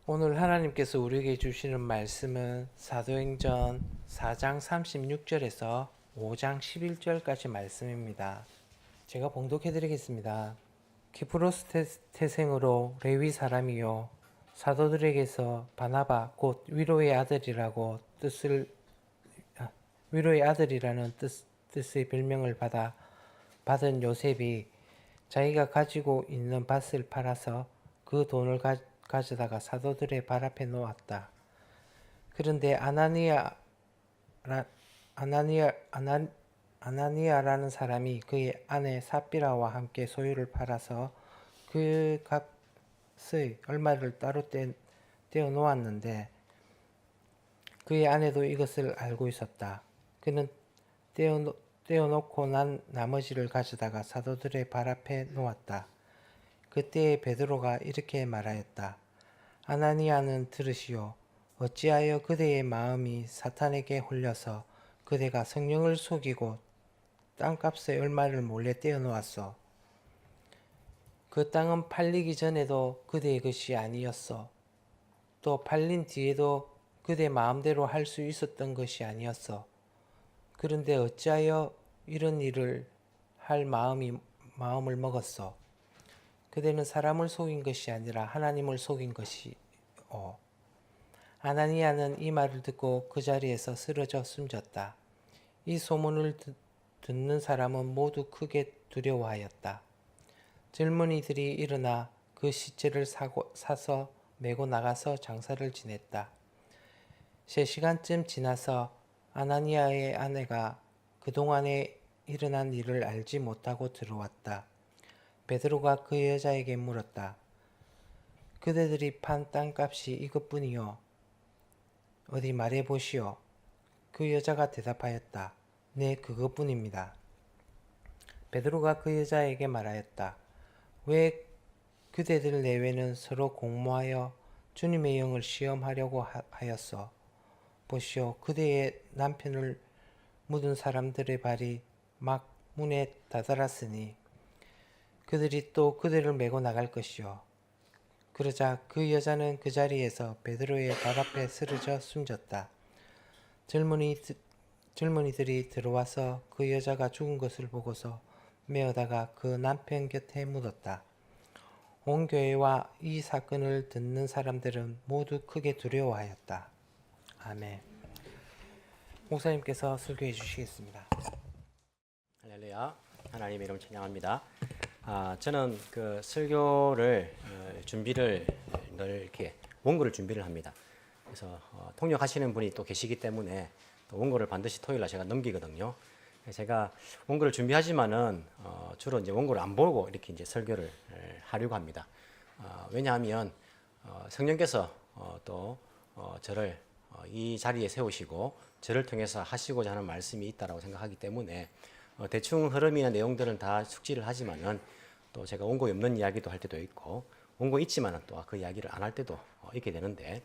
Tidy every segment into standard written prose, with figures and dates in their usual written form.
오늘 하나님께서 우리에게 주시는 말씀은 사도행전 4장 36절에서 5장 11절까지 말씀입니다. 제가 봉독해 드리겠습니다. 키프로스 태생으로 레위 사람이요 사도들에게서 바나바 곧 위로의 아들이라는 뜻의 별명을 받은 요셉이 자기가 가지고 있는 밭을 팔아서 그 돈을 가져다가 사도들의 발 앞에 놓았다. 그런데 아나니아라는 사람이 그의 아내 삽비라와 함께 소유를 팔아서 그 값의 얼마를 따로 떼어 놓았는데 그의 아내도 이것을 알고 있었다. 그는 떼어놓고 난 나머지를 가져다가 사도들의 발 앞에 놓았다. 그때에 베드로가 이렇게 말하였다. 아나니아는 들으시오. 어찌하여 그대의 마음이 사탄에게 홀려서 그대가 성령을 속이고 땅값의 얼마를 몰래 떼어놓았소. 그 땅은 팔리기 전에도 그대의 것이 아니었어. 또 팔린 뒤에도 그대 마음대로 할 수 있었던 것이 아니었어. 그런데 어찌하여 이런 일을 할 마음을 먹었어. 그대는 사람을 속인 것이 아니라 하나님을 속인 것이오. 아나니아는 이 말을 듣고 그 자리에서 쓰러져 숨졌다. 이 소문을 듣는 사람은 모두 크게 두려워하였다. 젊은이들이 일어나 그 시체를 사서 메고 나가서 장사를 지냈다. 3시간쯤 지나서 아나니아의 아내가 그동안에 일어난 일을 알지 못하고 들어왔다. 베드로가 그 여자에게 물었다. 그대들이 판 땅값이 이것뿐이요. 어디 말해보시오. 그 여자가 대답하였다. 네, 그것뿐입니다. 베드로가 그 여자에게 말하였다. 왜 그대들 내외는 서로 공모하여 주님의 영을 시험하려고 하였소? 보시오. 그대의 남편을 묻은 사람들의 발이 막 문에 다다랐으니 그들이 또 그대를 메고 나갈 것이요. 그러자 그 여자는 그 자리에서 베드로의 발 앞에 쓰러져 숨졌다. 젊은이들이 들어와서 그 여자가 죽은 것을 보고서 메어다가 그 남편 곁에 묻었다. 온 교회와 이 사건을 듣는 사람들은 모두 크게 두려워하였다. 아멘. 목사님께서 설교해 주시겠습니다. 할렐루야. 하나님의 이름 찬양합니다. 저는 그 설교를 준비를 늘 이렇게 원고를 준비를 합니다. 그래서 통역하시는 분이 또 계시기 때문에 또 원고를 반드시 토요일날 제가 넘기거든요. 제가 원고를 준비하지만은 주로 이제 원고를 안 보고 이렇게 이제 설교를 하려고 합니다. 왜냐하면 성령께서 또 저를 이 자리에 세우시고 저를 통해서 하시고자 하는 말씀이 있다라고 생각하기 때문에 대충 흐름이나 내용들은 다 숙지를 하지만은 또 제가 원고에 없는 이야기도 할 때도 있고 원고 있지만은 또 그 이야기를 안 할 때도 있게 되는데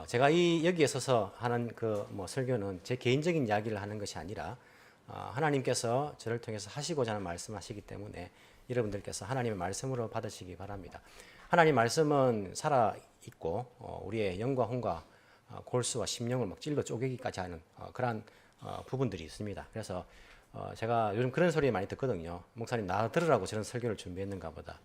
제가 여기에 서서 하는 그 설교는 제 개인적인 이야기를 하는 것이 아니라 하나님께서 저를 통해서 하시고자 하는 말씀하시기 때문에 여러분들께서 하나님의 말씀으로 받으시기 바랍니다. 하나님 말씀은 살아 있고 우리의 영과 혼과 골수와 심령을 막 찔러 쪼개기까지 하는 그러한 부분들이 있습니다. 그래서 제가 요즘 그런 소리 많이 듣거든요. 목사님 나 들으라고 저런 설교를 준비했는가 보다.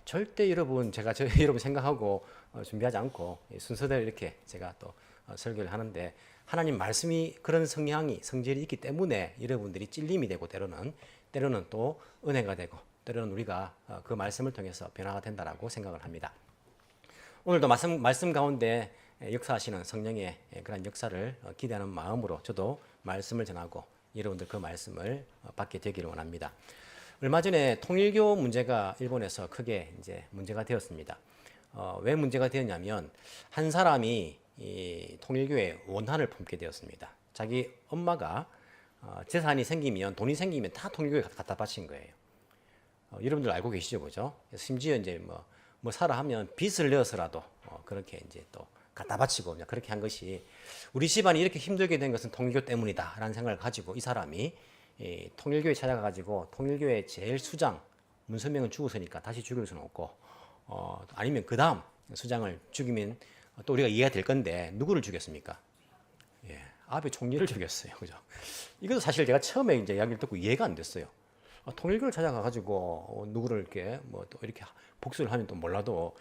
절대 여러분 제가 여러분 생각하고 준비하지 않고 순서대로 이렇게 제가 또 설교를 하는데 하나님 말씀이 그런 성질이 있기 때문에 여러분들이 찔림이 되고 때로는 또 은혜가 되고 때로는 우리가 그 말씀을 통해서 변화가 된다라고 생각을 합니다. 오늘도 말씀 가운데 역사하시는 성령의 그런 역사를 기대하는 마음으로 저도 말씀을 전하고 여러분들 그 말씀을 받게 되기를 원합니다. 얼마 전에 통일교 문제가 일본에서 크게 이제 문제가 되었습니다. 왜 문제가 되었냐면 한 사람이 이 통일교에 원한을 품게 되었습니다. 자기 엄마가 재산이 생기면 돈이 생기면 다 통일교에 갖다 바친 거예요. 여러분들 알고 계시죠, 그죠? 심지어 이제 뭐 사라 하면 빚을 내어서라도 그렇게 이제 또 갖다 바치고 그렇게 한 것이 우리 집안이 이렇게 힘들게 된 것은 통일교 때문이다라는 생각을 가지고 이 사람이 통일교에 찾아가가지고 통일교의 제일 수장 문선명은 죽었으니까 다시 죽일 수는 없고 아니면 그 다음 수장을 죽이면 또 우리가 이해가 될 건데 누구를 죽였습니까? 예, 아베 총리를 죽였어요. 그죠? 이것도 사실 제가 처음에 이제 이야기를 듣고 이해가 안 됐어요. 통일교를 찾아가 가지고 누구를 이렇게 뭐 또 이렇게 복수를 하면 또 몰라도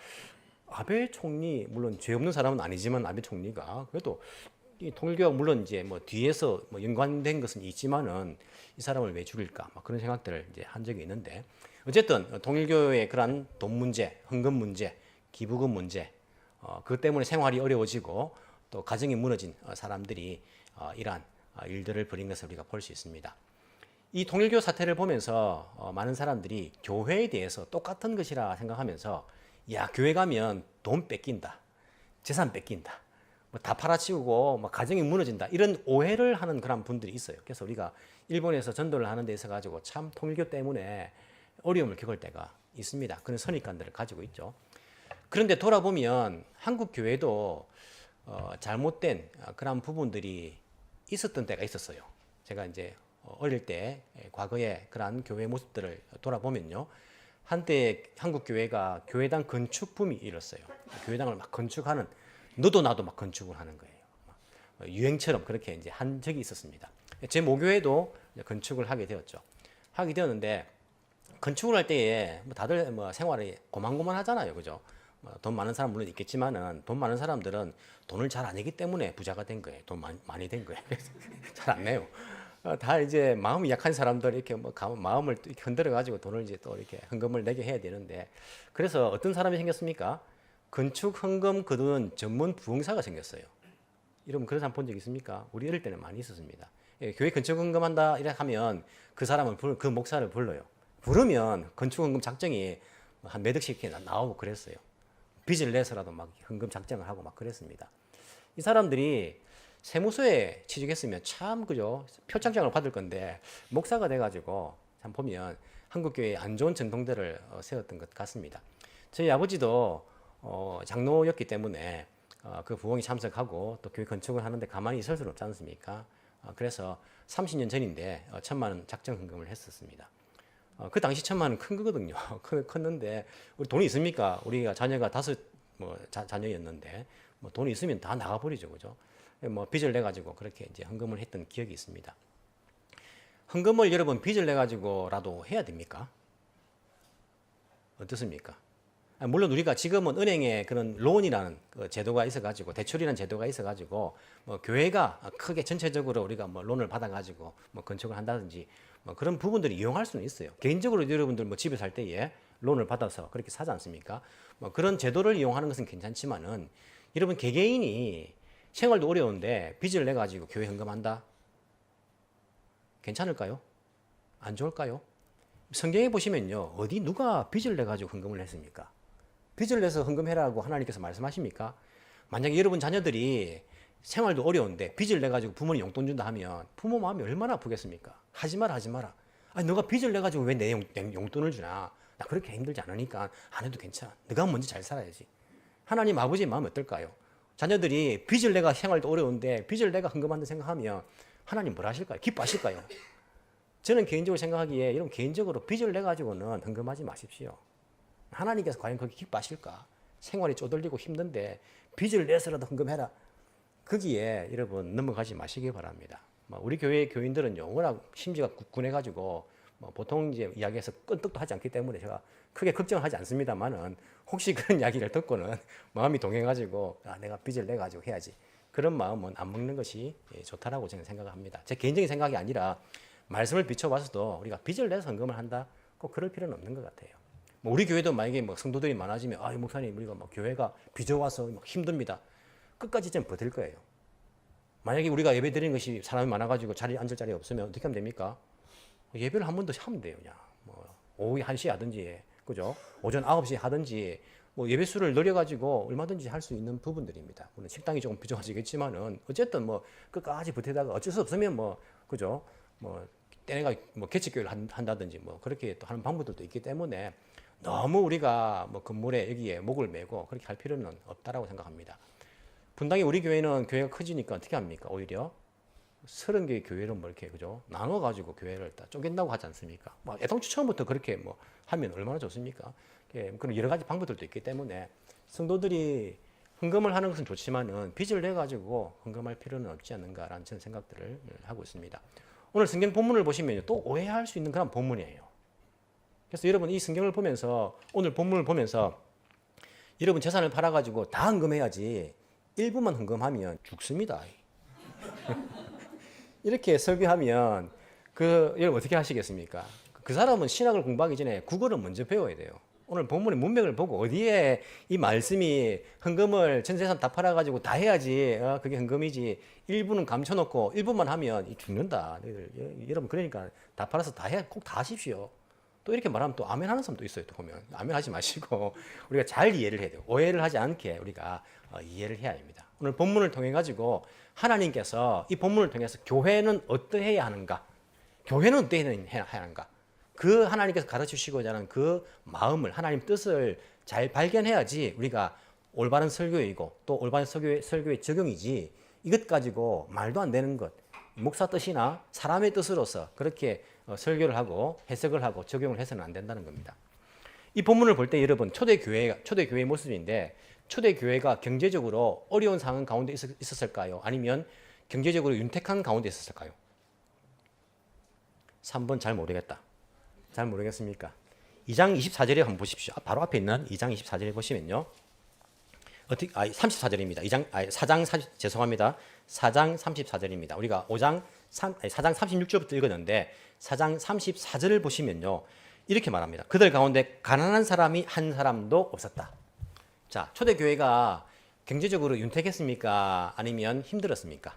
아베 총리 물론 죄 없는 사람은 아니지만 아베 총리가 그래도 이 통일교가 물론 이제 뭐 뒤에서 뭐 연관된 것은 있지만은 이 사람을 왜 죽일까 막 그런 생각들을 이제 한 적이 있는데 어쨌든 통일교의 그러한 돈 문제, 헌금 문제, 기부금 문제 그것 때문에 생활이 어려워지고 또 가정이 무너진 사람들이 이러한 일들을 벌인 것을 우리가 볼 수 있습니다. 이 통일교 사태를 보면서 많은 사람들이 교회에 대해서 똑같은 것이라 생각하면서 야 교회 가면 돈 뺏긴다, 재산 뺏긴다, 뭐 다 팔아치우고 뭐 가정이 무너진다 이런 오해를 하는 그런 분들이 있어요. 그래서 우리가 일본에서 전도를 하는 데 있어 가지고 참 통일교 때문에 어려움을 겪을 때가 있습니다. 그런 선입관들을 가지고 있죠. 그런데 돌아보면 한국 교회도 잘못된 그런 부분들이 있었던 때가 있었어요. 제가 이제 어릴 때 과거의 그러한 교회 모습들을 돌아보면요. 한때 한국 교회가 교회당 건축 붐이 일었어요. 교회당을 막 건축하는 너도 나도 막 건축을 하는 거예요. 유행처럼 그렇게 이제 한 적이 있었습니다. 제 모교회도 건축을 하게 되었죠. 하게 되었는데 건축을 할 때에 뭐 다들 뭐 생활이 고만고만하잖아요, 그죠? 돈 많은 사람 물론 있겠지만은 돈 많은 사람들은 돈을 잘 안 내기 때문에 부자가 된 거예요. 돈 많이 된 거예요. 잘 안 내요. 다 이제 마음이 약한 사람들 이렇게 뭐 마음을 이렇게 흔들어 가지고 돈을 이제 또 이렇게 헌금을 내게 해야 되는데 그래서 어떤 사람이 생겼습니까? 건축 헌금 거두는 전문 부흥사가 생겼어요. 여러분 그런 사람 본 적 있습니까? 우리 어릴 때는 많이 있었습니다. 예, 교회 건축 헌금한다 이렇게 하면 그 사람을 그 목사를 불러요. 부르면 건축 헌금 작정이 한 몇 억씩 이렇게 나오고 그랬어요. 빚을 내서라도 막 헌금 작정을 하고 막 그랬습니다. 이 사람들이 세무서에 취직했으면 참 그죠 표창장을 받을 건데 목사가 돼가지고 참 보면 한국교회에 안 좋은 전통들을 세웠던 것 같습니다. 저희 아버지도 장로였기 때문에 그 부흥에 참석하고 또 교회 건축을 하는데 가만히 있을 수는 없지 않습니까? 그래서 30년 전인데 1,000만 원 작정 헌금을 했었습니다. 그 당시 1,000만 원은 큰 거거든요. 컸는데 우리 돈이 있습니까? 우리가 자녀가 5 자녀였는데 뭐 돈이 있으면 다 나가버리죠, 그죠? 뭐 빚을 내 가지고 그렇게 이제 헌금을 했던 기억이 있습니다. 헌금을 여러분 빚을 내 가지고라도 해야 됩니까? 어떻습니까? 물론 우리가 지금은 은행에 그런 론이라는 그 제도가 있어가지고 대출이라는 제도가 있어가지고 뭐 교회가 크게 전체적으로 우리가 뭐 론을 받아가지고 뭐 건축을 한다든지 뭐 그런 부분들을 이용할 수는 있어요. 개인적으로 여러분들 뭐 집에 살 때에 론을 받아서 그렇게 사지 않습니까? 뭐 그런 제도를 이용하는 것은 괜찮지만은 여러분 개개인이 생활도 어려운데 빚을 내 가지고 교회 헌금한다? 괜찮을까요? 안 좋을까요? 성경에 보시면요 어디 누가 빚을 내 가지고 헌금을 했습니까? 빚을 내서 헌금해라고 하나님께서 말씀하십니까? 만약에 여러분 자녀들이 생활도 어려운데 빚을 내 가지고 부모님 용돈 준다 하면 부모 마음이 얼마나 아프겠습니까? 하지 마라 하지 마라. 아니 너가 빚을 내 가지고 왜 내 용돈을 주나? 나 그렇게 힘들지 않으니까 안 해도 괜찮아. 네가 먼저 잘 살아야지. 하나님 아버지의 마음이 어떨까요? 자녀들이 빚을 내가 생활도 어려운데 빚을 내가 헌금한다 생각하면 하나님 뭘 하실까요? 기뻐하실까요? 저는 개인적으로 생각하기에 여러분 개인적으로 빚을 내 가지고는 헌금하지 마십시오. 하나님께서 과연 그렇게 기뻐하실까? 생활이 쪼들리고 힘든데 빚을 내서라도 헌금해라. 거기에 여러분 넘어가지 마시기 바랍니다. 우리 교회 교인들은요 워낙 심지가 굳건해가지고 보통 이제 이야기에서 끈떡도 하지 않기 때문에 제가 크게 걱정을 하지 않습니다만은 혹시 그런 이야기를 듣고는 마음이 동해가지고 내가 빚을 내 가지고 해야지 그런 마음은 안 먹는 것이 좋다라고 저는 생각합니다. 제 개인적인 생각이 아니라 말씀을 비춰봐서도 우리가 빚을 내서 헌금을 한다 꼭 그럴 필요는 없는 것 같아요. 우리 교회도 만약에 성도들이 많아지면 목사님 우리가 교회가 빚어와서 힘듭니다. 끝까지 좀 버틸 거예요. 만약에 우리가 예배 드리는 것이 사람이 많아가지고 자리에 앉을 자리 없으면 어떻게 하면 됩니까? 예배를 한 번 더 하면 돼요. 그냥 오후 1시에 하든지 그죠? 오전 9시에 하든지 예배 수를 늘려가지고 얼마든지 할 수 있는 부분들입니다. 물론 식당이 조금 부족하시겠지만은 어쨌든 끝까지 버티다가 어쩔 수 없으면 그죠? 때내가 개척교회를 한다든지 그렇게 또 하는 방법들도 있기 때문에 너무 우리가 건물에 여기에 목을 메고 그렇게 할 필요는 없다라고 생각합니다. 분당에 우리 교회는 교회가 커지니까 어떻게 합니까? 오히려 30개의 교회를 이렇게 그죠? 나눠가지고 교회를 다 쪼갠다고 하지 않습니까? 애당초 처음부터 그렇게 하면 얼마나 좋습니까? 그런 여러 가지 방법들도 있기 때문에 성도들이 헌금을 하는 것은 좋지만은 빚을 내 가지고 헌금할 필요는 없지 않는가라는 저는 생각들을 하고 있습니다. 오늘 성경 본문을 보시면 또 오해할 수 있는 그런 본문이에요. 그래서 여러분 이 성경을 보면서 오늘 본문을 보면서 여러분 재산을 팔아 가지고 다 헌금해야지 일부만 헌금하면 죽습니다. 이렇게 설교하면 여러분 어떻게 하시겠습니까? 그 사람은 신학을 공부하기 전에 국어를 먼저 배워야 돼요. 오늘 본문의 문맥을 보고 어디에 이 말씀이 헌금을 전 재산 다 팔아가지고 다 해야지 그게 헌금이지 일부는 감춰놓고 일부만 하면 죽는다. 여러분 그러니까 다 팔아서 다 해, 꼭 다 하십시오. 또 이렇게 말하면 또 아멘 하는 사람도 있어요. 또 보면 아멘 하지 마시고 우리가 잘 이해를 해야 돼요. 오해를 하지 않게 우리가 이해를 해야 합니다. 오늘 본문을 통해 가지고 하나님께서 이 본문을 통해서 교회는 어떠해야 하는가, 교회는 어떠해야 하는가, 그 하나님께서 가르치시고자 하는 그 마음을 하나님 뜻을 잘 발견해야지 우리가 올바른 설교이고 또 올바른 설교의 적용이지 이것 가지고 말도 안 되는 것 목사 뜻이나 사람의 뜻으로서 그렇게 설교를 하고 해석을 하고 적용을 해서는 안 된다는 겁니다. 이 본문을 볼 때 여러분 초대교회의 모습인데 초대교회가 경제적으로 어려운 상황 가운데 있었을까요? 아니면 경제적으로 윤택한 가운데 있었을까요? 3번 잘 모르겠다. 잘 모르겠습니까? 2장 24절에 한번 보십시오. 바로 앞에 있는 2장 24절에 보시면요. 34절입니다. 4장 34절입니다. 우리가 4장 36절부터 읽었는데 4장 34절을 보시면요. 이렇게 말합니다. 그들 가운데 가난한 사람이 한 사람도 없었다. 자, 초대교회가 경제적으로 윤택했습니까? 아니면 힘들었습니까?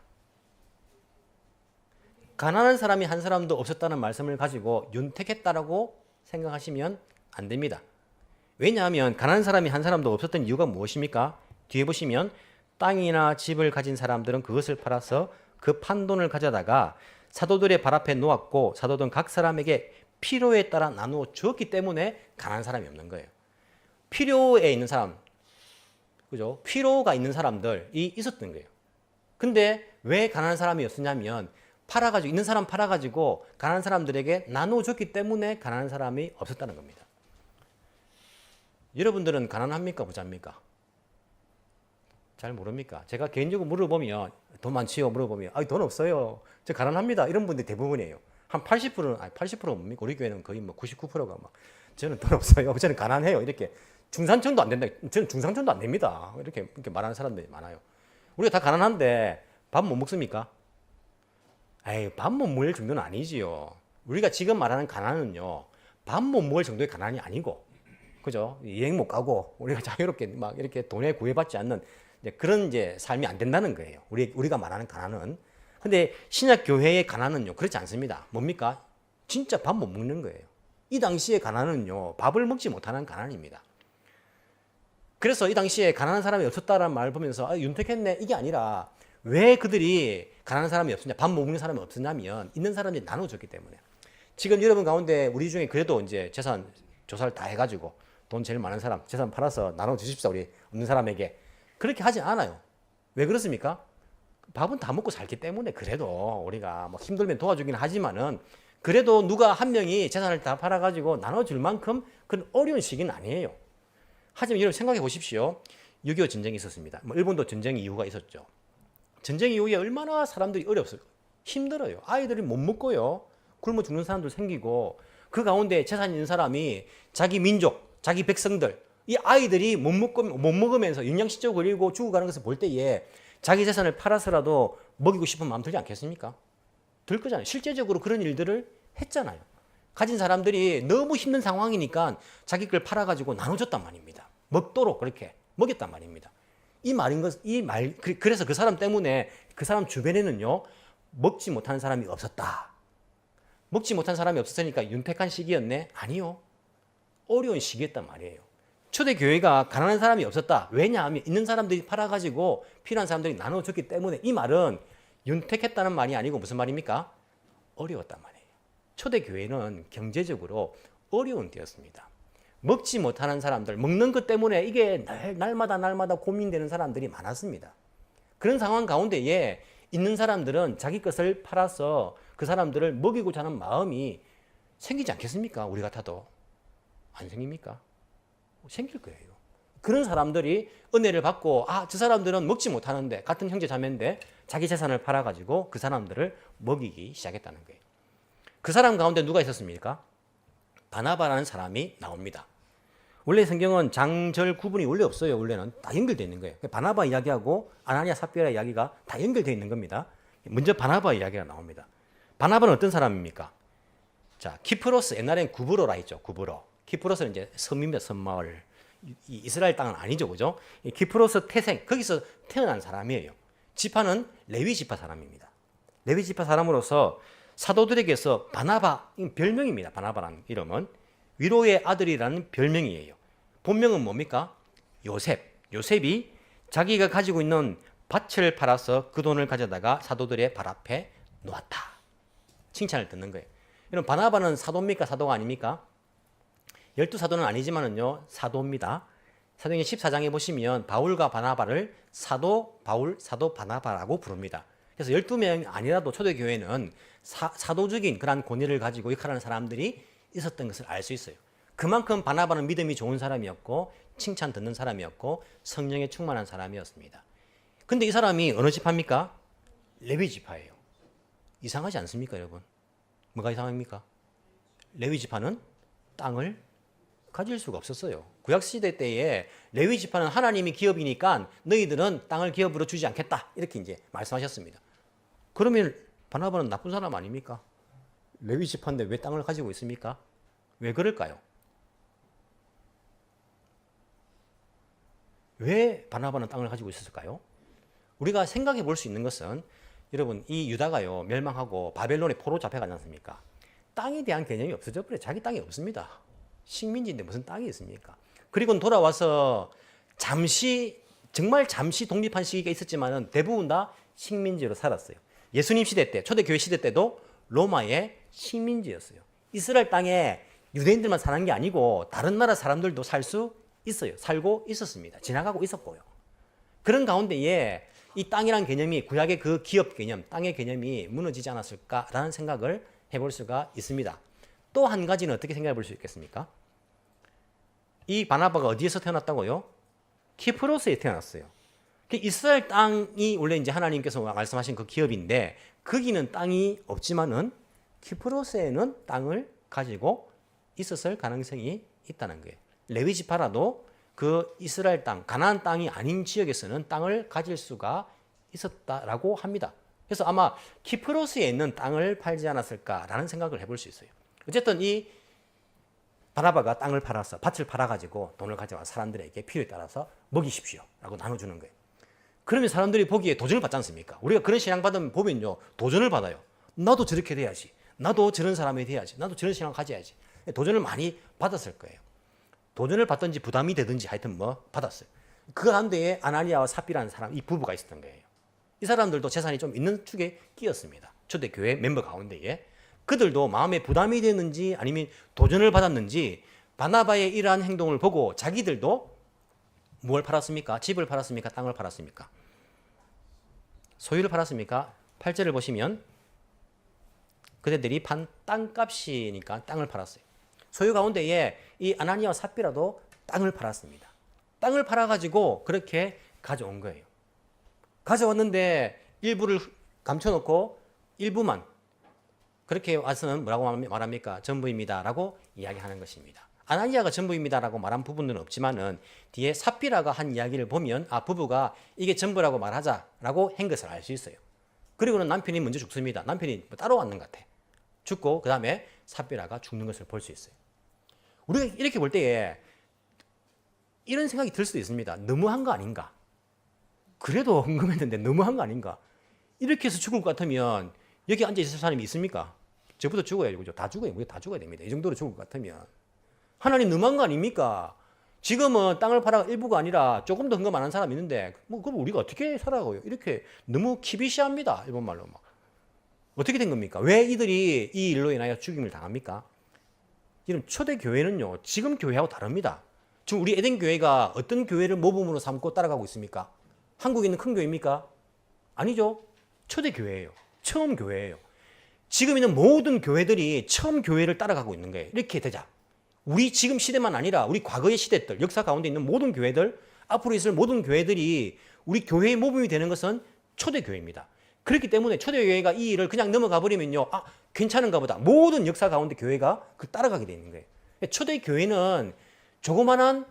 가난한 사람이 한 사람도 없었다는 말씀을 가지고 윤택했다라고 생각하시면 안 됩니다. 왜냐하면 가난한 사람이 한 사람도 없었던 이유가 무엇입니까? 뒤에 보시면 땅이나 집을 가진 사람들은 그것을 팔아서 그 판돈을 가져다가 사도들의 발 앞에 놓았고 사도들은 각 사람에게 필요에 따라 나누어 주었기 때문에 가난한 사람이 없는 거예요. 필요에 있는 사람, 그죠? 필요가 있는 사람들이 있었던 거예요. 근데 왜 가난한 사람이 없었냐면 있는 사람 팔아가지고 가난한 사람들에게 나눠줬기 때문에 가난한 사람이 없었다는 겁니다. 여러분들은 가난합니까? 부자입니까? 잘 모릅니까? 제가 개인적으로 물어보면 돈 많지요? 물어보면 돈 없어요. 저 가난합니다. 이런 분들이 대부분이에요. 한 80%는 80%가 뭡니까? 우리 교회는 거의 99%가 막 저는 돈 없어요. 저는 가난해요. 이렇게 중산층도 안 된다. 저는 중산층도 안 됩니다. 이렇게 말하는 사람들이 많아요. 우리가 다 가난한데 밥 못 먹습니까? 밥 못 먹을 정도는 아니지요. 우리가 지금 말하는 가난은요, 밥 못 먹을 정도의 가난이 아니고, 그죠? 여행 못 가고, 우리가 자유롭게 막 이렇게 돈에 구애받지 않는 그런 삶이 안 된다는 거예요. 우리가 말하는 가난은. 근데 신약 교회의 가난은요, 그렇지 않습니다. 뭡니까? 진짜 밥 못 먹는 거예요. 이 당시의 가난은요, 밥을 먹지 못하는 가난입니다. 그래서 이 당시에 가난한 사람이 없었다라는 말을 보면서 윤택했네 이게 아니라 왜 그들이 가난한 사람이 없었냐, 밥 못 먹는 사람이 없었냐면 있는 사람들이 나눠줬기 때문에. 지금 여러분 가운데 우리 중에 그래도 이제 재산 조사를 다 해가지고 돈 제일 많은 사람 재산 팔아서 나눠주십시오 우리 없는 사람에게 그렇게 하지 않아요. 왜 그렇습니까? 밥은 다 먹고 살기 때문에 그래도 우리가 뭐 힘들면 도와주긴 하지만은 그래도 누가 한 명이 재산을 다 팔아가지고 나눠줄 만큼 그런 어려운 시기는 아니에요. 하지만 여러분 생각해 보십시오. 6.25 전쟁이 있었습니다. 일본도 전쟁 이유가 있었죠. 전쟁 이후에 얼마나 사람들이 어렵어요. 힘들어요. 아이들이 못 먹고요. 굶어 죽는 사람들 생기고 그 가운데 재산 있는 사람이 자기 민족, 자기 백성들 이 아이들이 못 먹으면서 영양실조 걸리고 죽어가는 것을 볼 때에 자기 재산을 팔아서라도 먹이고 싶은 마음 들지 않겠습니까? 들 거잖아요. 실제적으로 그런 일들을 했잖아요. 가진 사람들이 너무 힘든 상황이니까 자기 걸 팔아가지고 나눠줬단 말입니다. 먹도록 그렇게 먹였단 말입니다. 그래서 그 사람 때문에 그 사람 주변에는요, 먹지 못하는 사람이 없었다. 먹지 못한 사람이 없었으니까 윤택한 시기였네? 아니요. 어려운 시기였단 말이에요. 초대교회가 가난한 사람이 없었다. 왜냐하면 있는 사람들이 팔아가지고 필요한 사람들이 나눠줬기 때문에 이 말은 윤택했다는 말이 아니고 무슨 말입니까? 어려웠단 말이에요. 초대교회는 경제적으로 어려운 때였습니다. 먹지 못하는 사람들, 먹는 것 때문에 이게 날마다 고민되는 사람들이 많았습니다. 그런 상황 가운데에 있는 사람들은 자기 것을 팔아서 그 사람들을 먹이고자 하는 마음이 생기지 않겠습니까? 우리 같아도. 안 생깁니까? 생길 거예요. 그런 사람들이 은혜를 받고 저 사람들은 먹지 못하는데 같은 형제 자매인데 자기 재산을 팔아가지고 그 사람들을 먹이기 시작했다는 거예요. 그 사람 가운데 누가 있었습니까? 바나바라는 사람이 나옵니다. 원래 성경은 장절 구분이 원래 없어요. 원래는 다 연결되어 있는 거예요. 바나바 이야기하고 아나니아 삽비라 이야기가 다 연결되어 있는 겁니다. 먼저 바나바 이야기가 나옵니다. 바나바는 어떤 사람입니까? 자, 키프로스, 옛날엔 구브로라 했죠. 구브로. 키프로스는 이제 섬입니다. 섬마을. 이스라엘 땅은 아니죠. 그죠? 키프로스 태생, 거기서 태어난 사람이에요. 지파는 레위 지파 사람입니다. 레위 지파 사람으로서 사도들에게서 바나바, 별명입니다. 바나바라는 이름은 위로의 아들이라는 별명이에요. 본명은 뭡니까? 요셉. 요셉이 자기가 가지고 있는 밭을 팔아서 그 돈을 가져다가 사도들의 발 앞에 놓았다. 칭찬을 듣는 거예요. 여러분, 바나바는 사도입니까? 사도가 아닙니까? 12사도는 아니지만은요, 사도입니다. 사도행전 14장에 보시면 바울과 바나바를 사도 바울, 사도 바나바라고 부릅니다. 그래서 12명 아니라도 초대교회는 사도적인 그런 권위를 가지고 역할하는 사람들이 있었던 것을 알 수 있어요. 그만큼 바나바는 믿음이 좋은 사람이었고 칭찬 듣는 사람이었고 성령에 충만한 사람이었습니다. 근데 이 사람이 어느 지파입니까? 레위 지파예요. 이상하지 않습니까, 여러분? 뭐가 이상합니까? 레위 지파는 땅을 가질 수가 없었어요. 구약시대 때에 레위 지파는 하나님이 기업이니까 너희들은 땅을 기업으로 주지 않겠다. 이렇게 이제 말씀하셨습니다. 그러면 바나바는 나쁜 사람 아닙니까? 레위 지파인데 왜 땅을 가지고 있습니까? 왜 그럴까요? 왜 바나바는 땅을 가지고 있었을까요? 우리가 생각해 볼 수 있는 것은 여러분, 이 유다가요 멸망하고 바벨론에 포로 잡혀가지 않습니까? 땅에 대한 개념이 없어져 버려요. 자기 땅이 없습니다. 식민지인데 무슨 땅이 있습니까? 그리고 돌아와서 정말 잠시 독립한 시기가 있었지만은 대부분 다 식민지로 살았어요. 예수님 시대 때, 초대교회 시대 때도 로마의 식민지였어요. 이스라엘 땅에 유대인들만 사는 게 아니고 다른 나라 사람들도 살 수 있어요. 살고 있었습니다. 지나가고 있었고요. 그런 가운데에 이 땅이란 개념이 구약의 그 기업 개념, 땅의 개념이 무너지지 않았을까라는 생각을 해볼 수가 있습니다. 또 한 가지는 어떻게 생각해 볼 수 있겠습니까? 이 바나바가 어디에서 태어났다고요? 키프로스에 태어났어요. 이스라엘 땅이 원래 이제 하나님께서 말씀하신 그 기업인데 거기는 땅이 없지만은 키프로스에는 땅을 가지고 있었을 가능성이 있다는 거예요. 레위 지파라도 그 이스라엘 땅, 가나안 땅이 아닌 지역에서는 땅을 가질 수가 있었다라고 합니다. 그래서 아마 키프로스에 있는 땅을 팔지 않았을까라는 생각을 해볼 수 있어요. 어쨌든 이 바나바가 땅을 팔아서 밭을 팔아가지고 돈을 가져와 사람들에게 필요에 따라서 먹이십시오라고 나눠주는 거예요. 그러면 사람들이 보기에 도전을 받지 않습니까? 우리가 그런 신앙 받으면 보면요 도전을 받아요. 나도 저렇게 돼야지. 나도 저런 사람이 돼야지. 나도 저런 신앙 가져야지. 도전을 많이 받았을 거예요. 도전을 받든지 부담이 되든지 하여튼 받았어요. 그 가운데에 아나니아와 삽비라는 사람, 이 부부가 있었던 거예요. 이 사람들도 재산이 좀 있는 축에 끼었습니다. 초대교회 멤버 가운데에. 그들도 마음에 부담이 되는지 아니면 도전을 받았는지 바나바의 이러한 행동을 보고 자기들도 뭘 팔았습니까? 집을 팔았습니까? 땅을 팔았습니까? 소유를 팔았습니까? 8절을 보시면 그들이 판 땅값이니까 땅을 팔았어요. 소유 가운데에 이 아나니아와 삽비라도 땅을 팔았습니다. 땅을 팔아가지고 그렇게 가져온 거예요. 가져왔는데 일부를 감춰놓고 일부만 그렇게 와서는 뭐라고 말합니까? 전부입니다라고 이야기하는 것입니다. 아나니아가 전부입니다라고 말한 부분은 없지만은 뒤에 삽비라가 한 이야기를 보면 부부가 이게 전부라고 말하자라고 한 것을 알 수 있어요. 그리고는 남편이 먼저 죽습니다. 남편이 따라왔는 것 같아. 죽고 그 다음에 삽비라가 죽는 것을 볼 수 있어요. 우리가 이렇게 볼 때에 이런 생각이 들 수도 있습니다. 너무한 거 아닌가? 그래도 헌금했는데 너무한 거 아닌가? 이렇게 해서 죽을 것 같으면 여기 앉아 있을 사람이 있습니까? 저부터 죽어야죠. 그죠? 다 죽어요. 우리 다 죽어야 됩니다. 이 정도로 죽을 것 같으면. 하나님 너무한 거 아닙니까? 지금은 땅을 팔아 일부가 아니라 조금 더 헌금 안 한 사람이 있는데 그럼 우리가 어떻게 살아가요? 이렇게 너무 키비시합니다. 일본 말로 막. 어떻게 된 겁니까? 왜 이들이 이 일로 인하여 죽임을 당합니까? 지금 초대교회는요. 지금 교회하고 다릅니다. 지금 우리 에덴 교회가 어떤 교회를 모범으로 삼고 따라가고 있습니까? 한국에 있는 큰 교회입니까? 아니죠. 초대교회예요. 처음 교회예요. 지금 있는 모든 교회들이 처음 교회를 따라가고 있는 거예요. 이렇게 되자. 우리 지금 시대만 아니라 우리 과거의 시대들, 역사 가운데 있는 모든 교회들, 앞으로 있을 모든 교회들이 우리 교회의 모범이 되는 것은 초대교회입니다. 그렇기 때문에 초대교회가 이 일을 그냥 넘어가 버리면요, 아, 괜찮은가 보다. 모든 역사 가운데 교회가 그 따라가게 되어 있는 거예요. 초대교회는 조그만한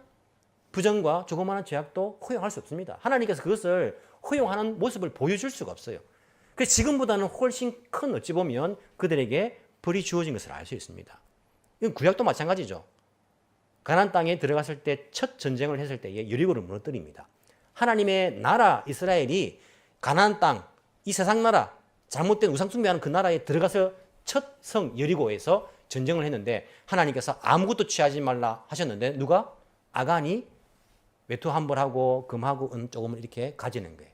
부정과 조그마한 죄악도 허용할 수 없습니다. 하나님께서 그것을 허용하는 모습을 보여줄 수가 없어요. 그래서 지금보다는 훨씬 큰 어찌 보면 그들에게 벌이 주어진 것을 알 수 있습니다. 이건 구약도 마찬가지죠. 가나안 땅에 들어갔을 때 첫 전쟁을 했을 때에 여리고를 무너뜨립니다. 하나님의 나라 이스라엘이 가나안 땅, 이 세상 나라, 잘못된 우상 숭배하는 그 나라에 들어가서 첫 성 여리고에서 전쟁을 했는데 하나님께서 아무것도 취하지 말라 하셨는데 누가? 아간이 외투 한 벌하고 금하고 은 조금을 이렇게 가지는 거예요.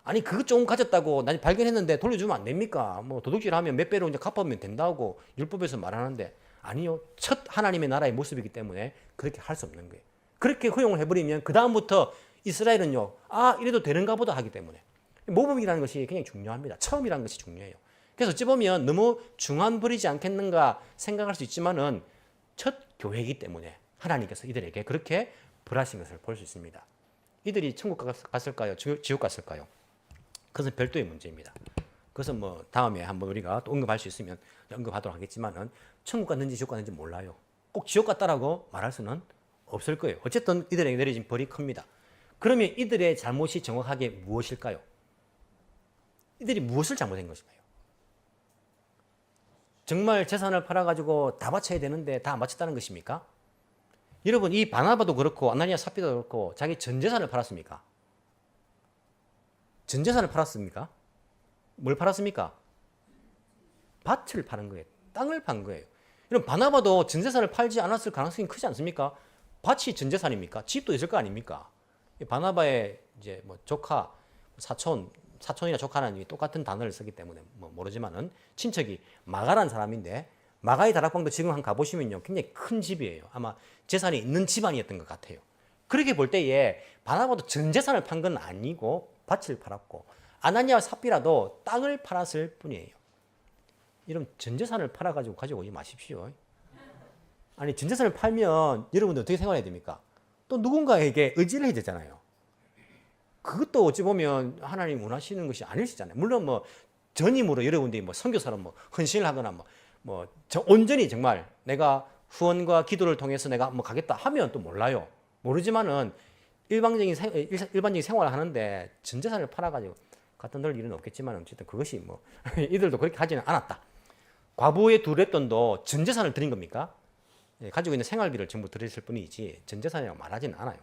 아니 그것 조금 가졌다고 난 발견했는데 돌려주면 안 됩니까? 뭐 도둑질하면 몇 배로 이제 갚으면 된다고 율법에서 말하는데 아니요. 첫 하나님의 나라의 모습이기 때문에 그렇게 할 수 없는 거예요. 그렇게 허용을 해버리면 그 다음부터 이스라엘은요. 아 이래도 되는가 보다 하기 때문에 모범이라는 것이 굉장히 중요합니다. 처음이라는 것이 중요해요. 그래서 어찌 보면 너무 중한버리지 않겠는가 생각할 수 있지만은 첫 교회이기 때문에 하나님께서 이들에게 그렇게 벌하신 것을 볼 수 있습니다. 이들이 천국 갔을까요? 지옥 갔을까요? 그것은 별도의 문제입니다. 그것은 뭐 다음에 한번 우리가 또 언급할 수 있으면 언급하도록 하겠지만은 천국 갔는지 지옥 갔는지 몰라요. 꼭 지옥 갔다라고 말할 수는 없을 거예요. 어쨌든 이들에게 내려진 벌이 큽니다. 그러면 이들의 잘못이 정확하게 무엇일까요? 이들이 무엇을 잘못한 것일까요? 정말 재산을 팔아가지고 다 바쳐야 되는데 다 안 바쳤다는 것입니까? 여러분 이 바나바도 그렇고 아나니아 삽비도 그렇고 자기 전 재산을 팔았습니까? 전 재산을 팔았습니까? 뭘 팔았습니까? 밭을 파는 거예요. 땅을 판 거예요. 여러분 바나바도 전 재산을 팔지 않았을 가능성이 크지 않습니까? 밭이 전 재산입니까? 집도 있을 거 아닙니까? 바나바의 이제 뭐 조카, 사촌이나 조카는 똑같은 단어를 쓰기 때문에 뭐 모르지만은 친척이 마가라는 사람인데 마가의 다락방도 지금 한 가보시면요 굉장히 큰 집이에요. 아마 재산이 있는 집안이었던 것 같아요. 그렇게 볼 때에 바나바도 전 재산을 판 건 아니고 밭을 팔았고 아나니아와 삽비라도 땅을 팔았을 뿐이에요. 여러분 전 재산을 팔아가지고 가지고 오지 마십시오. 아니 전 재산을 팔면 여러분들 어떻게 생활해야 됩니까? 또 누군가에게 의지를 해야 되잖아요. 그것도 어찌 보면 하나님 원하시는 것이 아닐 수 있잖아요. 물론 뭐 전임으로 여러분들이 뭐 선교사로 뭐 헌신을 하거나 온전히 정말 내가 후원과 기도를 통해서 내가 뭐 가겠다 하면 또 몰라요. 모르지만은 일반적인 생활을 하는데 전 재산을 팔아가지고 갖다 넣을 일은 없겠지만 어쨌든 그것이 뭐 이들도 그렇게 하지는 않았다. 과부의 두 랩돈도 전 재산을 드린 겁니까? 가지고 있는 생활비를 전부 드렸을 뿐이지 전 재산이라고 말하지는 않아요.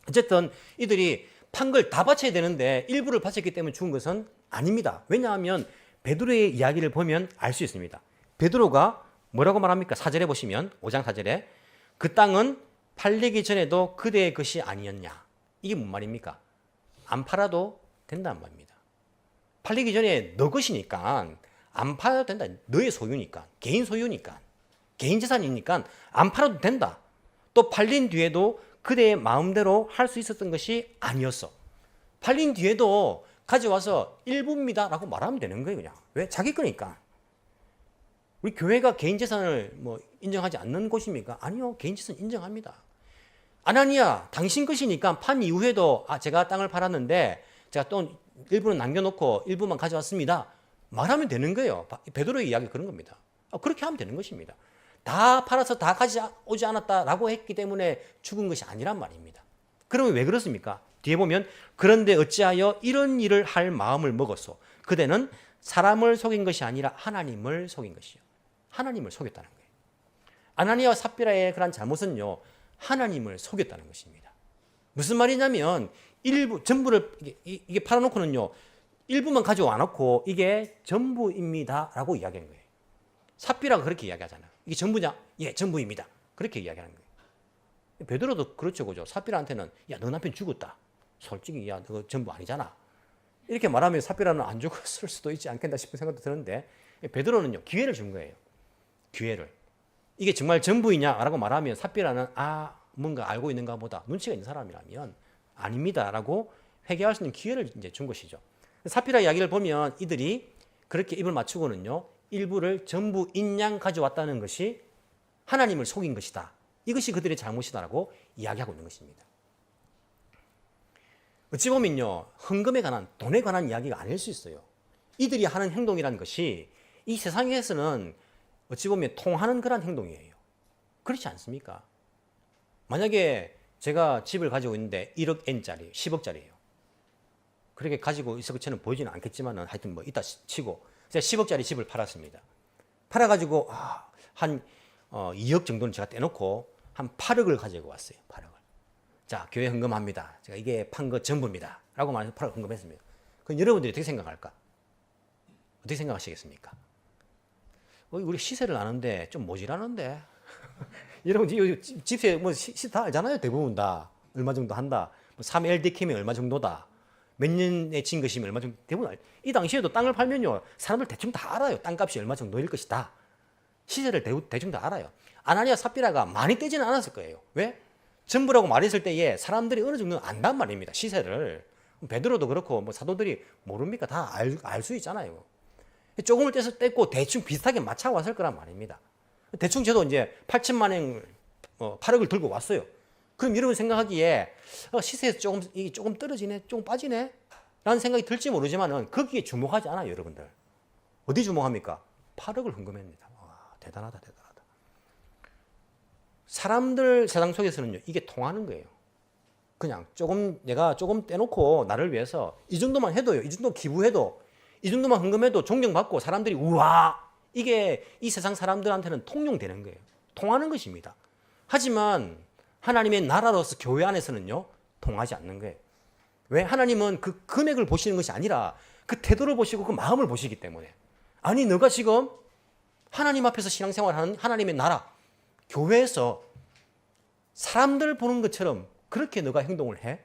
어쨌든 이들이 판 걸 다 바쳐야 되는데 일부를 바쳤기 때문에 죽은 것은 아닙니다. 왜냐하면 베드로의 이야기를 보면 알 수 있습니다. 베드로가 뭐라고 말합니까? 4절에 보시면 5장 4절에 그 땅은 팔리기 전에도 그대의 것이 아니었냐. 이게 뭔 말입니까? 안 팔아도 된다는 말입니다. 팔리기 전에 너 것이니까 안 팔아도 된다. 너의 소유니까. 개인 소유니까. 개인 재산이니까 안 팔아도 된다. 또 팔린 뒤에도 그대의 마음대로 할 수 있었던 것이 아니었어. 팔린 뒤에도 가져와서 일부입니다 라고 말하면 되는 거예요. 그냥. 왜? 자기 거니까. 우리 교회가 개인 재산을 뭐 인정하지 않는 곳입니까? 아니요. 개인 재산 인정합니다. 아나니아 당신 것이니까 판 이후에도 제가 땅을 팔았는데 제가 또 일부는 남겨놓고 일부만 가져왔습니다. 말하면 되는 거예요. 베드로의 이야기 그런 겁니다. 그렇게 하면 되는 것입니다. 다 팔아서 다 가져오지 않았다라고 했기 때문에 죽은 것이 아니란 말입니다. 그러면 왜 그렇습니까? 뒤에 보면 그런데 어찌하여 이런 일을 할 마음을 먹었소. 그대는 사람을 속인 것이 아니라 하나님을 속인 것이요. 하나님을 속였다는 거예요. 아나니아와 삽비라의 그런 잘못은요. 하나님을 속였다는 것입니다. 무슨 말이냐면 일부 전부를 이게 팔아놓고는요. 일부만 가져와 놓고 이게 전부입니다라고 이야기하는 거예요. 삽비라가 그렇게 이야기하잖아요. 이게 전부냐? 예, 전부입니다. 그렇게 이야기하는 거예요. 베드로도 그렇죠, 그죠? 삽비라한테는 야, 너 남편 죽었다. 솔직히 야, 너 전부 아니잖아. 이렇게 말하면 삽비라는 안 죽었을 수도 있지 않겠나 싶은 생각도 드는데 베드로는요 기회를 준 거예요. 기회를. 이게 정말 전부이냐라고 말하면 삽비라는 뭔가 알고 있는가 보다 눈치가 있는 사람이라면 아닙니다라고 회개할 수 있는 기회를 이제 준 것이죠. 삽비라 이야기를 보면 이들이 그렇게 입을 맞추고는요 일부를 전부 인양 가져왔다는 것이 하나님을 속인 것이다. 이것이 그들의 잘못이다라고 이야기하고 있는 것입니다. 어찌 보면요, 헌금에 관한, 돈에 관한 이야기가 아닐 수 있어요. 이들이 하는 행동이라는 것이 이 세상에서는 어찌 보면 통하는 그런 행동이에요. 그렇지 않습니까? 만약에 제가 집을 가지고 있는데 1억 N짜리, 10억짜리예요. 그렇게 가지고 있어서 저는 보이지는 않겠지만 하여튼 뭐 이따 치고 제가 10억짜리 집을 팔았습니다. 팔아가지고 한 2억 정도는 제가 떼놓고 한 8억을 가지고 왔어요. 8억을. 자, 교회 헌금합니다. 제가 이게 판 거 전부입니다. 라고 말해서 8억 헌금했습니다. 그럼 여러분들이 어떻게 생각할까? 어떻게 생각하시겠습니까? 우리 시세를 아는데 좀 모자라는데. 여러분 집세 뭐 시 다 알잖아요. 대부분 다 얼마 정도 한다. 뭐 3LDK면 얼마 정도다. 몇 년에 진 것이면 얼마 정도. 대부분 이 당시에도 땅을 팔면요, 사람들 대충 다 알아요. 땅값이 얼마 정도일 것이다. 시세를 대충 다 알아요. 아나니아 삽비라가 많이 떼지는 않았을 거예요. 왜? 전부라고 말했을 때에 사람들이 어느 정도 안단 말입니다. 시세를. 베드로도 그렇고 뭐 사도들이 모릅니까? 다 알 수 있잖아요. 조금을 떼고 대충 비슷하게 맞춰 왔을 거란 말입니다. 대충 저도 이제 8천만 원, 8억을 들고 왔어요. 그럼 여러분 생각하기에 시세에서 조금 떨어지네, 조금 빠지네? 라는 생각이 들지 모르지만은 거기에 주목하지 않아요, 여러분들. 어디 주목합니까? 8억을 헌금합니다. 와, 대단하다. 사람들 세상 속에서는요, 이게 통하는 거예요. 그냥 내가 조금 떼놓고 나를 위해서 이 정도만 해도요, 이 정도 기부해도, 이 정도만 헌금해도 존경받고 사람들이 우와! 이게 이 세상 사람들한테는 통용되는 거예요. 통하는 것입니다. 하지만 하나님의 나라로서 교회 안에서는요, 통하지 않는 거예요. 왜? 하나님은 그 금액을 보시는 것이 아니라 그 태도를 보시고 그 마음을 보시기 때문에. 아니, 너가 지금 하나님 앞에서 신앙생활하는 하나님의 나라, 교회에서 사람들 보는 것처럼 그렇게 너가 행동을 해?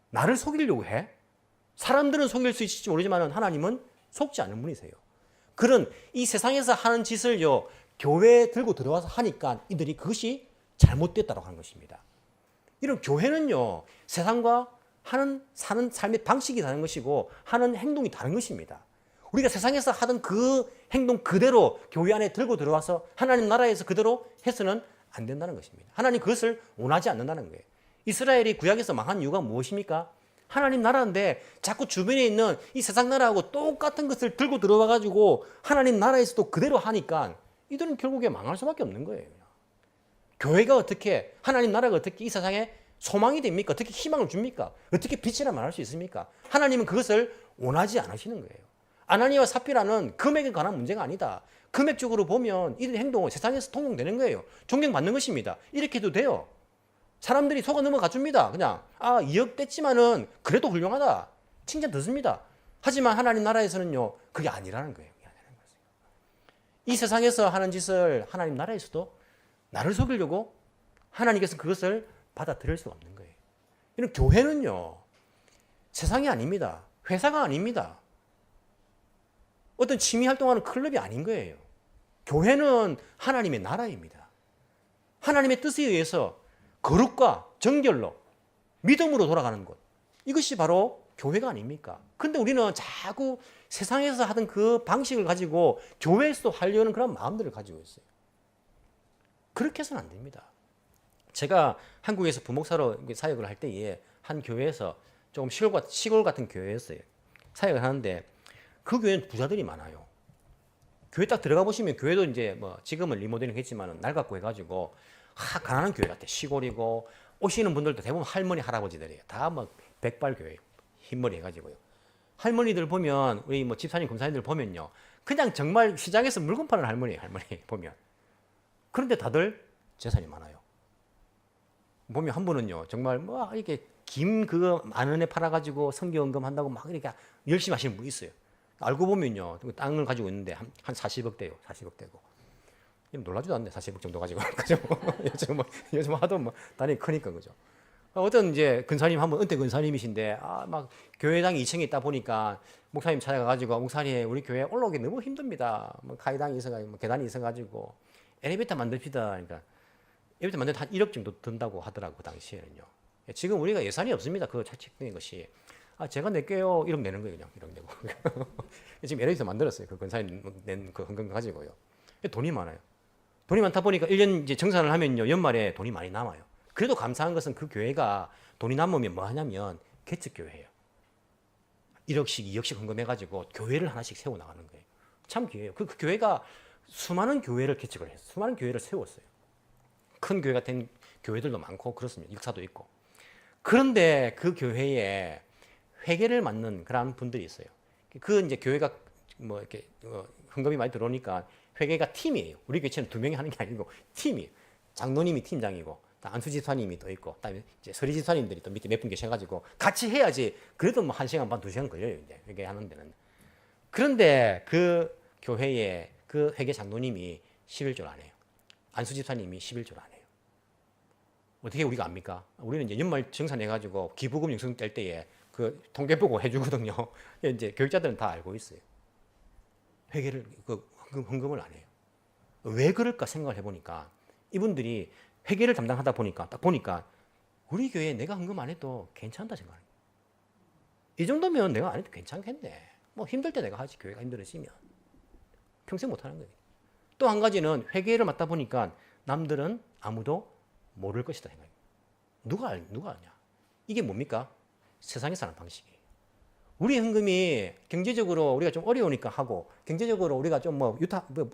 나를 속이려고 해? 사람들은 속일 수 있을지 모르지만 하나님은 속지 않는 분이세요. 그런 이 세상에서 하는 짓을요, 교회에 들고 들어와서 하니까 이들이 그것이 잘못됐다고 하는 것입니다. 이런 교회는요, 세상과 사는 삶의 방식이 다른 것이고 하는 행동이 다른 것입니다. 우리가 세상에서 하던 그 행동 그대로 교회 안에 들고 들어와서 하나님 나라에서 그대로 해서는 안 된다는 것입니다. 하나님 그것을 원하지 않는다는 거예요. 이스라엘이 구약에서 망한 이유가 무엇입니까? 하나님 나라인데 자꾸 주변에 있는 이 세상 나라하고 똑같은 것을 들고 들어와 가지고 하나님 나라에서도 그대로 하니까 이들은 결국에 망할 수밖에 없는 거예요. 교회가 어떻게, 하나님 나라가 어떻게 이 세상에 소망이 됩니까? 어떻게 희망을 줍니까? 어떻게 빛이라 말할 수 있습니까? 하나님은 그것을 원하지 않으시는 거예요. 아나니아와 삽비라는 금액에 관한 문제가 아니다. 금액적으로 보면 이들 행동은 세상에서 통용되는 거예요. 존경받는 것입니다. 이렇게 해도 돼요. 사람들이 속아 넘어가 줍니다. 그냥 2억 뗐지만은 그래도 훌륭하다. 칭찬 듣습니다. 하지만 하나님 나라에서는요, 그게 아니라는 거예요. 이 세상에서 하는 짓을 하나님 나라에서도 나를 속이려고 하나님께서 그것을 받아들일 수가 없는 거예요. 이런 교회는요, 세상이 아닙니다. 회사가 아닙니다. 어떤 취미 활동하는 클럽이 아닌 거예요. 교회는 하나님의 나라입니다. 하나님의 뜻에 의해서 거룩과 정결로 믿음으로 돌아가는 것. 이것이 바로 교회가 아닙니까? 근데 우리는 자꾸 세상에서 하던 그 방식을 가지고 교회에서도 하려는 그런 마음들을 가지고 있어요. 그렇게 해서는 안 됩니다. 제가 한국에서 부목사로 사역을 할 때에 한 교회에서 조금 시골 같은 교회였어요. 사역을 하는데 그 교회는 부자들이 많아요. 교회 딱 들어가 보시면 교회도 이제 뭐 지금은 리모델링 했지만 낡았고 해가지고 가난한 교회 같아. 시골이고 오시는 분들도 대부분 할머니 할아버지들이에요. 다 뭐 백발 교회 흰머리 해가지고요. 할머니들 보면 우리 뭐 집사님 검사님들 보면요, 그냥 정말 시장에서 물건 파는 할머니 보면. 그런데 다들 재산이 많아요. 보면 한 분은요, 정말 뭐 이렇게 김 그거 10,000원에 팔아가지고 성경금 한다고 막 이렇게 열심히 하시는 분이 있어요. 알고 보면요, 땅을 가지고 있는데 한 40억 대요. 40억 대고. 놀라지도 않네. 40억 정도 가지고. 그죠? 요즘 하도 뭐 단위 크니까, 그죠? 어떤 이제 근사님 한 분, 은퇴 근사님이신데, 막 교회당이 2층에 있다 보니까 목사님 찾아가가지고, 목사님, 우리 교회 올라오기 너무 힘듭니다. 뭐 가이당이 있어가지고, 뭐 계단이 있어가지고, 엘리베이터 만듭시다. 그러니까, 엘리베이터 만드는 한 1억 정도 든다고 하더라고, 그 당시에는요. 지금 우리가 예산이 없습니다. 그거 채택된 것이. 제가 낼게요. 1억 내는 거예요, 그냥. 1억 내고. 지금 엘리베이터 만들었어요. 그 근사님 낸 그 헌금 가지고요. 돈이 많아요. 돈이 많다 보니까 1년 이제 정산을 하면요, 연말에 돈이 많이 남아요. 그래도 감사한 것은 그 교회가 돈이 남으면 뭐 하냐면 개척교회예요. 1억씩 2억씩 헌금해가지고 교회를 하나씩 세워나가는 거예요. 참 귀해요. 그 교회가 수많은 교회를 개척을 했어요. 수많은 교회를 세웠어요. 큰 교회가 된 교회들도 많고 그렇습니다. 역사도 있고. 그런데 그 교회에 회계를 맡는 그런 분들이 있어요. 그 이제 교회가 뭐 이렇게 헌금이 많이 들어오니까 회계가 팀이에요. 우리 교회처럼 2명이 하는 게 아니고 팀이에요. 장로님이 팀장이고, 안수집사님이 또 있고, 그다음에 이제 서리집사님들이 또 밑에 몇 분 계셔가지고 같이 해야지. 그래도 뭐 1시간 반, 2시간 걸려요. 이제 회계하는 데는. 그런데 그 교회에 그 회계 장로님이 11조를 안 해요. 안수집사님이 11조를 안 해요. 어떻게 우리가 압니까? 우리는 이제 연말 정산해가지고 기부금 영성 뗄 때에 그 통계 보고 해주거든요. 이제 교육자들은 다 알고 있어요. 회계를 그 헌금을 안 해요. 왜 그럴까 생각을 해보니까 이분들이 회계를 담당하다 보니까 딱 보니까 우리 교회에 내가 헌금 안 해도 괜찮다 생각해요. 이 정도면 내가 안 해도 괜찮겠네. 뭐 힘들 때 내가 하지. 교회가 힘들어지면 평생 못 하는 거예요. 또 한 가지는 회계를 맡다 보니까 남들은 아무도 모를 것이다 생각해요. 누가 아냐? 이게 뭡니까? 세상에 사는 방식이에요. 우리 헌금이 경제적으로 우리가 좀 어려우니까 하고, 경제적으로 우리가 좀 뭐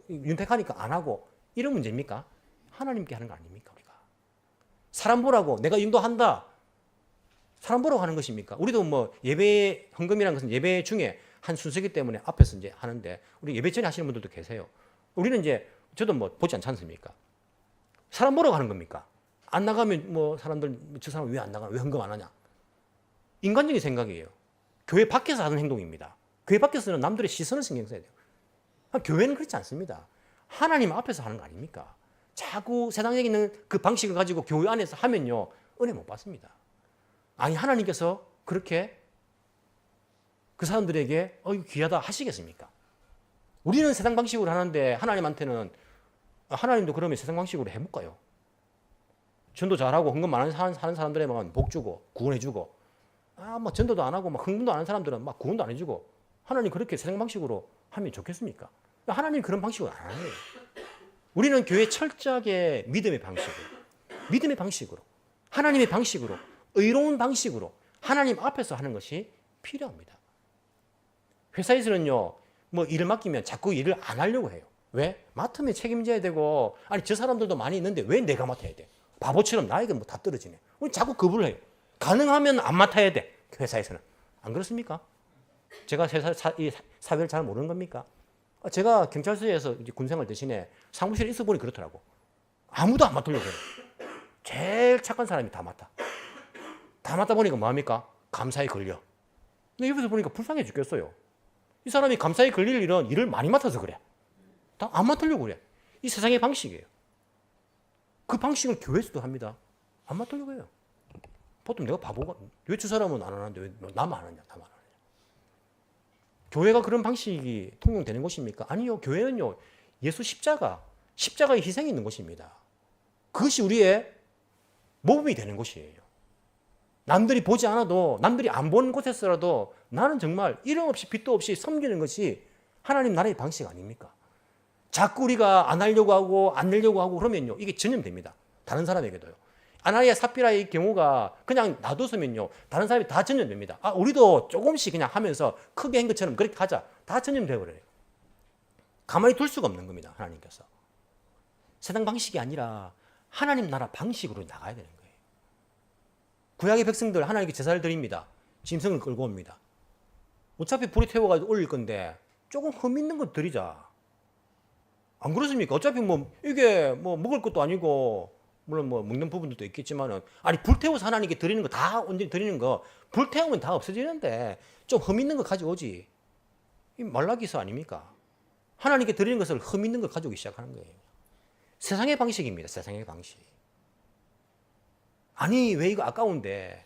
윤택하니까 안 하고, 이런 문제입니까? 하나님께 하는 거 아닙니까, 우리가? 사람 보라고 내가 인도한다. 사람 보라고 하는 것입니까? 우리도 뭐 예배, 헌금이라는 것은 예배 중에 한 순서이기 때문에 앞에서 이제 하는데, 우리 예배 전에 하시는 분들도 계세요. 우리는 이제, 저도 뭐 보지 않지 않습니까? 사람 보라고 하는 겁니까? 안 나가면 뭐 사람들, 저 사람 왜 안 나가? 왜 헌금 안 하냐? 인간적인 생각이에요. 교회 밖에서 하는 행동입니다. 교회 밖에서는 남들의 시선을 신경 써야 돼요. 교회는 그렇지 않습니다. 하나님 앞에서 하는 거 아닙니까? 자꾸 세상에 있는 그 방식을 가지고 교회 안에서 하면요, 은혜 못 받습니다. 아니, 하나님께서 그렇게 그 사람들에게 귀하다 하시겠습니까? 우리는 세상 방식으로 하는데 하나님한테는, 하나님도 그러면 세상 방식으로 해볼까요? 전도 잘하고 헌금 많은 하는 사람들에만 복 주고 구원해주고, 뭐 전도도 안 하고 막 헌금도 안 하는 사람들은 막 구원도 안 해주고, 하나님 그렇게 세상 방식으로 하면 좋겠습니까? 하나님 그런 방식으로 안 하는 거예요. 우리는 교회 철저하게 믿음의 방식으로, 하나님의 방식으로, 의로운 방식으로 하나님 앞에서 하는 것이 필요합니다. 회사에서는요, 뭐 일을 맡기면 자꾸 일을 안 하려고 해요. 왜? 맡으면 책임져야 되고, 아니 저 사람들도 많이 있는데 왜 내가 맡아야 돼? 바보처럼 나에게 뭐 다 떨어지네. 우리 자꾸 거부를 해요. 가능하면 안 맡아야 돼. 회사에서는. 안 그렇습니까? 제가 이 사회를 잘 모르는 겁니까? 제가 경찰서에서 이제 군생활 대신에 사무실에 있어 보니 그렇더라고. 아무도 안 맡으려고 해요. 제일 착한 사람이 다 맡아. 다 맡다 보니까 뭐합니까? 감사에 걸려. 근데 옆에서 보니까 불쌍해 죽겠어요. 이 사람이 감사에 걸릴 일은 일을 많이 맡아서 그래. 다 안 맡으려고 그래. 이 세상의 방식이에요. 그 방식을 교회에서도 합니다. 안 맡으려고 해요. 보통 내가 바보가, 왜 저 사람은 안 하는데 왜 나만 안 하냐, 나만 안 하냐. 교회가 그런 방식이 통용되는 것입니까? 아니요. 교회는요, 예수 십자가의 희생이 있는 것입니다. 그것이 우리의 모범이 되는 것이에요. 남들이 보지 않아도, 남들이 안 보는 곳에서라도 나는 정말 이름 없이 빚도 없이 섬기는 것이 하나님 나라의 방식 아닙니까? 자꾸 우리가 안 하려고 하고 안 내려고 하고 그러면요, 이게 전염됩니다. 다른 사람에게도요. 아나니아 삽비라의 경우가 그냥 놔뒀으면요, 다른 사람이 다 전염됩니다. 우리도 조금씩 그냥 하면서 크게 한 것처럼 그렇게 하자. 다 전염되어 버려요. 가만히 둘 수가 없는 겁니다. 하나님께서. 세상 방식이 아니라 하나님 나라 방식으로 나가야 되는 거예요. 구약의 백성들 하나님께 제사를 드립니다. 짐승을 끌고 옵니다. 어차피 불에 태워가지고 올릴 건데 조금 흠 있는 거 드리자. 안 그렇습니까? 어차피 뭐 이게 뭐 먹을 것도 아니고, 물론 뭐 먹는 부분도 있겠지만은, 아니 불 태워서 하나님께 드리는 거 다 언제 드리는 거, 불 태우면 다 없어지는데 좀 흠 있는 거 가져오지. 이 말라기서 아닙니까? 하나님께 드리는 것을 흠 있는 걸 가져오기 시작하는 거예요. 세상의 방식입니다. 세상의 방식. 아니 왜 이거 아까운데,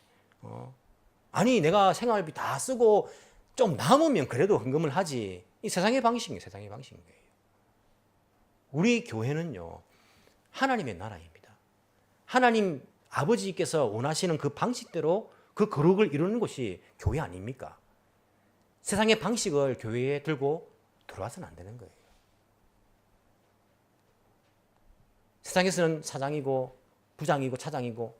아니 내가 생활비 다 쓰고 좀 남으면 그래도 헌금을 하지. 이 세상의 방식이에요. 세상의 방식인 거예요. 우리 교회는요, 하나님의 나라입니다. 하나님 아버지께서 원하시는 그 방식대로 그 거룩을 이루는 것이 교회 아닙니까? 세상의 방식을 교회에 들고 들어와서는 안 되는 거예요. 세상에서는 사장이고 부장이고 차장이고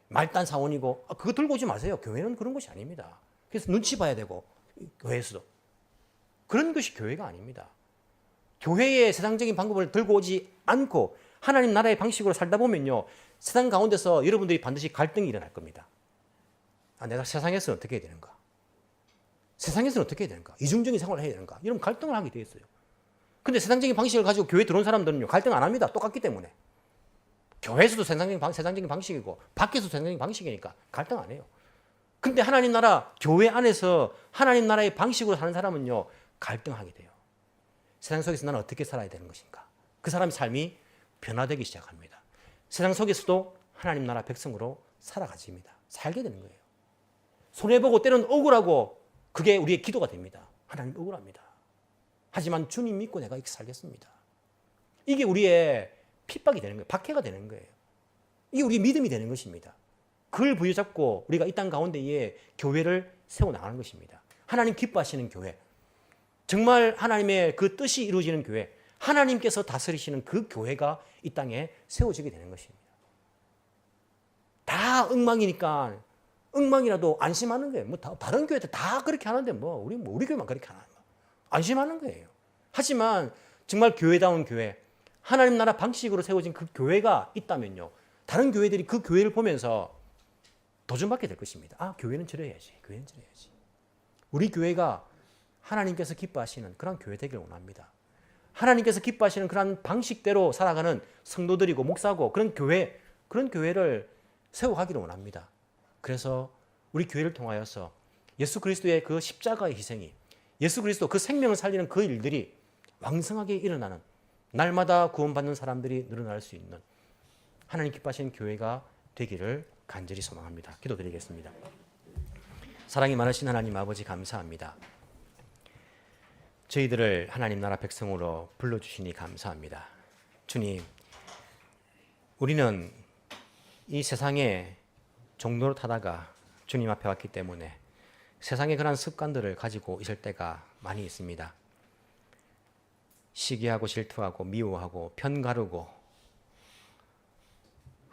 말단 사원이고 그거 들고 오지 마세요. 교회는 그런 것이 아닙니다. 그래서 눈치 봐야 되고 교회에서도 그런 것이 교회가 아닙니다. 교회의 세상적인 방법을 들고 오지 않고 하나님 나라의 방식으로 살다 보면요, 세상 가운데서 여러분들이 반드시 갈등이 일어날 겁니다. 내가 세상에서 어떻게 해야 되는가? 세상에서는 어떻게 해야 되는가? 이중적인 생활을 해야 되는가? 이런 갈등을 하게 돼 있어요. 근데 세상적인 방식을 가지고 교회에 들어온 사람들은요, 갈등 안 합니다. 똑같기 때문에. 교회에서도 세상적인 방식이고 밖에서도 세상적인 방식이니까 갈등 안 해요. 근데 하나님 나라 교회 안에서 하나님 나라의 방식으로 사는 사람은요, 갈등하게 돼요. 세상 속에서 나는 어떻게 살아야 되는 것인가? 그 사람의 삶이 변화되기 시작합니다. 세상 속에서도 하나님 나라 백성으로 살아가집니다. 살게 되는 거예요. 손해보고 때로는 억울하고 그게 우리의 기도가 됩니다. 하나님 억울합니다. 하지만 주님 믿고 내가 이렇게 살겠습니다. 이게 우리의 핍박이 되는 거예요. 박해가 되는 거예요. 이게 우리의 믿음이 되는 것입니다. 그걸 부여잡고 우리가 이 땅 가운데에 교회를 세워나가는 것입니다. 하나님 기뻐하시는 교회, 정말 하나님의 그 뜻이 이루어지는 교회, 하나님께서 다스리시는 그 교회가 이 땅에 세워지게 되는 것입니다. 다 엉망이니까 엉망이라도 안심하는 거예요. 다른 교회들 다 그렇게 하는데 우리 교회만 그렇게 하나? 안심하는 거예요. 하지만 정말 교회다운 교회, 하나님 나라 방식으로 세워진 그 교회가 있다면요, 다른 교회들이 그 교회를 보면서 도전받게 될 것입니다. 교회는 저래야지. 교회는 저래야지. 우리 교회가 하나님께서 기뻐하시는 그런 교회 되기를 원합니다. 하나님께서 기뻐하시는 그런 방식대로 살아가는 성도들이고 목사고 그런 교회를 세워가기를 원합니다. 그래서 우리 교회를 통하여서 예수 그리스도의 그 십자가의 희생이, 예수 그리스도 그 생명을 살리는 그 일들이 왕성하게 일어나는, 날마다 구원받는 사람들이 늘어날 수 있는 하나님 기뻐하시는 교회가 되기를 간절히 소망합니다. 기도드리겠습니다. 사랑이 많으신 하나님 아버지 감사합니다. 저희들을 하나님 나라 백성으로 불러주시니 감사합니다. 주님, 우리는 이 세상에 종로를 타다가 주님 앞에 왔기 때문에 세상의 그런 습관들을 가지고 있을 때가 많이 있습니다. 시기하고 질투하고 미워하고 편가르고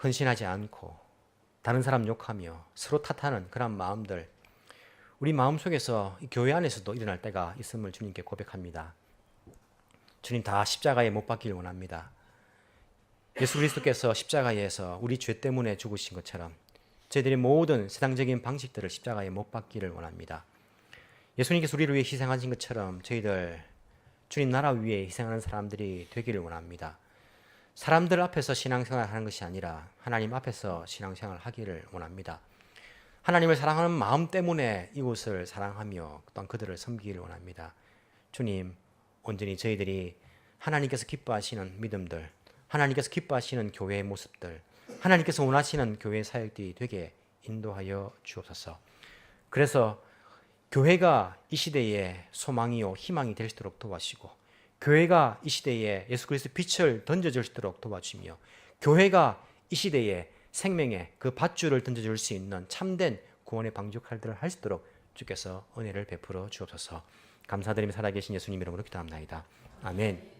헌신하지 않고 다른 사람 욕하며 서로 탓하는 그런 마음들, 우리 마음속에서 교회 안에서도 일어날 때가 있음을 주님께 고백합니다. 주님, 다 십자가에 못 박기를 원합니다. 예수 그리스도께서 십자가에서 우리 죄 때문에 죽으신 것처럼 저희들의 모든 세상적인 방식들을 십자가에 못 박기를 원합니다. 예수님께서 우리를 위해 희생하신 것처럼 저희들 주님 나라 위에 희생하는 사람들이 되기를 원합니다. 사람들 앞에서 신앙생활을 하는 것이 아니라 하나님 앞에서 신앙생활을 하기를 원합니다. 하나님을 사랑하는 마음 때문에 이곳을 사랑하며 또한 그들을 섬기기를 원합니다. 주님, 온전히 저희들이 하나님께서 기뻐하시는 믿음들, 하나님께서 기뻐하시는 교회의 모습들, 하나님께서 원하시는 교회 사역들이 되게 인도하여 주옵소서. 그래서 교회가 이 시대에 소망이요 희망이 될 수 있도록 도와주시고, 교회가 이 시대에 예수 그리스도의 빛을 던져줄 수 있도록 도와주시며, 교회가 이 시대에 생명의 그 밧줄을 던져줄 수 있는 참된 구원의 방주칼들을 할 수 있도록 주께서 은혜를 베풀어 주옵소서. 감사드리며 살아계신 예수님 이름으로 기도합나이다. 아멘.